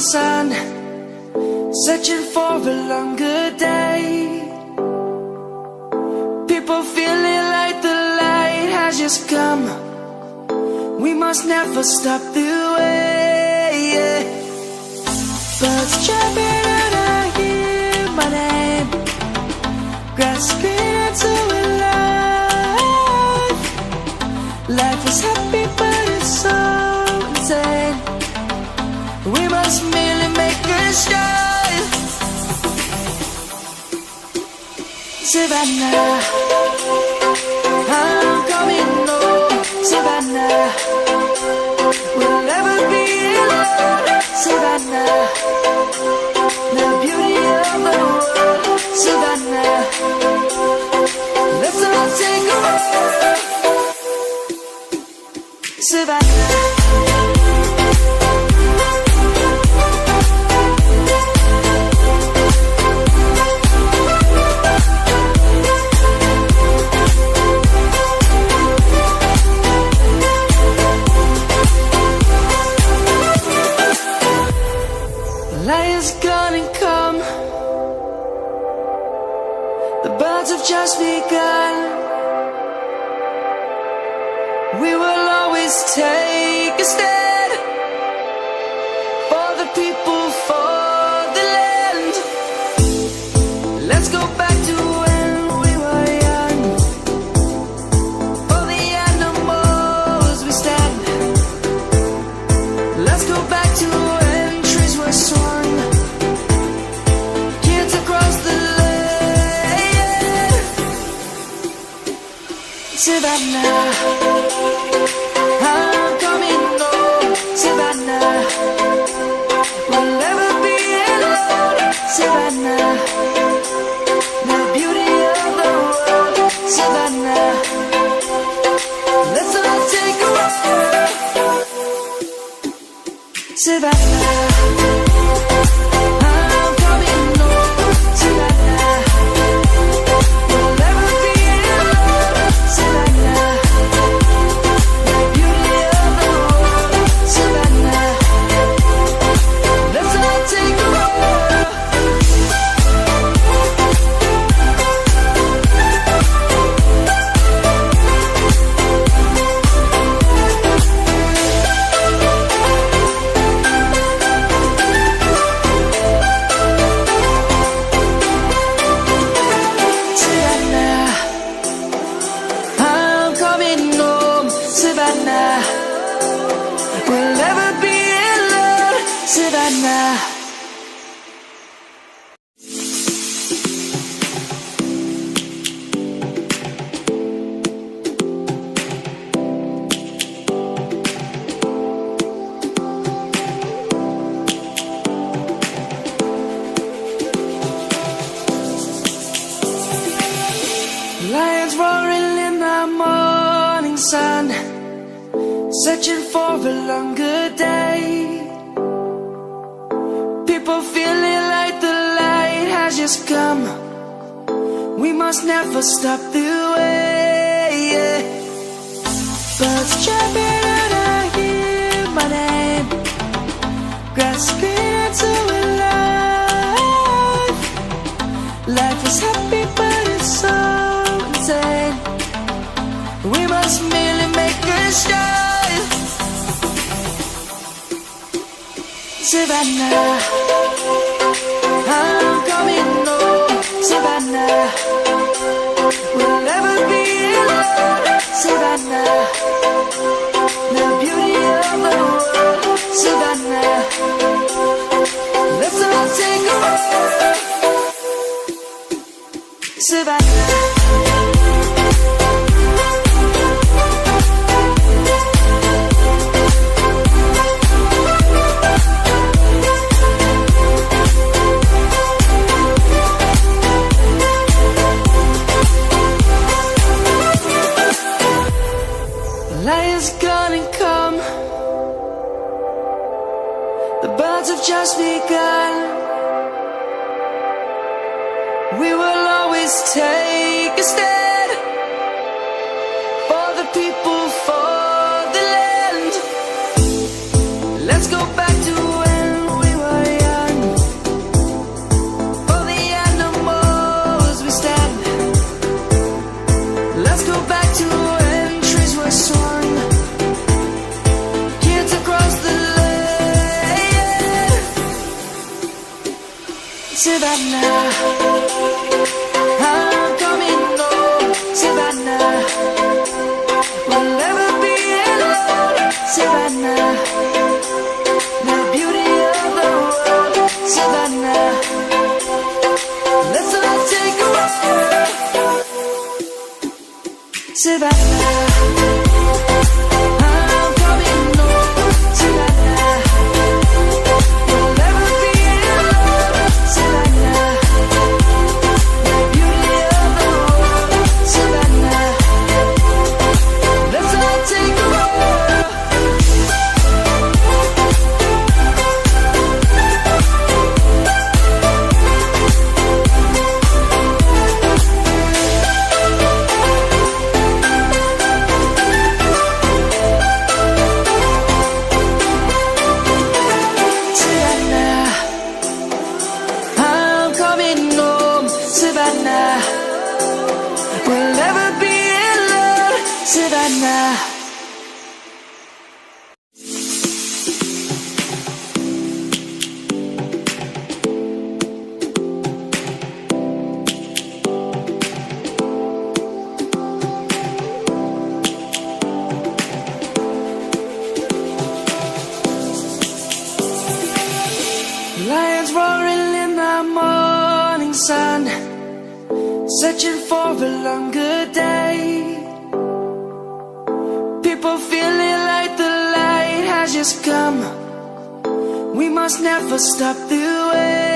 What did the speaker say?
sun, searching for a longer day. People feeling like the light has just come. We must never stop the way. Birds chirping and I hear my name, grasping into a life. Life is happy but it's so insane. We must merely make a start. Savannah, I'm coming home. Savannah, we'll never be alone. Savannah, the beauty of the world. Savannah, let's all take a walk. Savannah. Lion's gonna come. The birds have just begun. We will always take a stand for the people, for the land. Let's go back to when we were young. For the animals we stand. Let's go back to when trees were swung. Kids across the land. Savannah, I'm coming home. Savannah, we'll never be alone. Savannah, the beauty of the world. Savannah, let's all take a walk. Savannah, I'm coming home. Savannah, we'll never be alone. Savannah, the beauty of the world. Savannah, let's all take a walk. Savannah, I'm coming home. Savannah, we'll never be alone. Savannah. Lions roaring in the morning sun, searching for a longer day. People feeling like the light has just come. We must never stop the way. Birds chirping and I hear my name, grasping into a life. Life is happy but it's so insane. We must merely make a start. Savannah, I'm coming home. Savannah, we'll never be alone. Savannah, the beauty of the world. Savannah, let's all take a walk. Savannah. Lion's gonna come. The birds have just begun. We will always take a stand for the people, for the land. Let's go back to when we were Savannah, I'm coming home, Savannah. We'll never be alone, Savannah. The beauty of the world, Savannah. Let's all take a walk, Savannah. I'm coming home, Savannah. We'll never be alone, Savannah. The beauty of the world, Savannah. Let's all take a walk. Savannah, I'm coming home, Savannah. We'll never be alone, Savannah. Lions roaring in the morning sun, searching for a longer day. People feeling like the light has just come. We must never stop the way.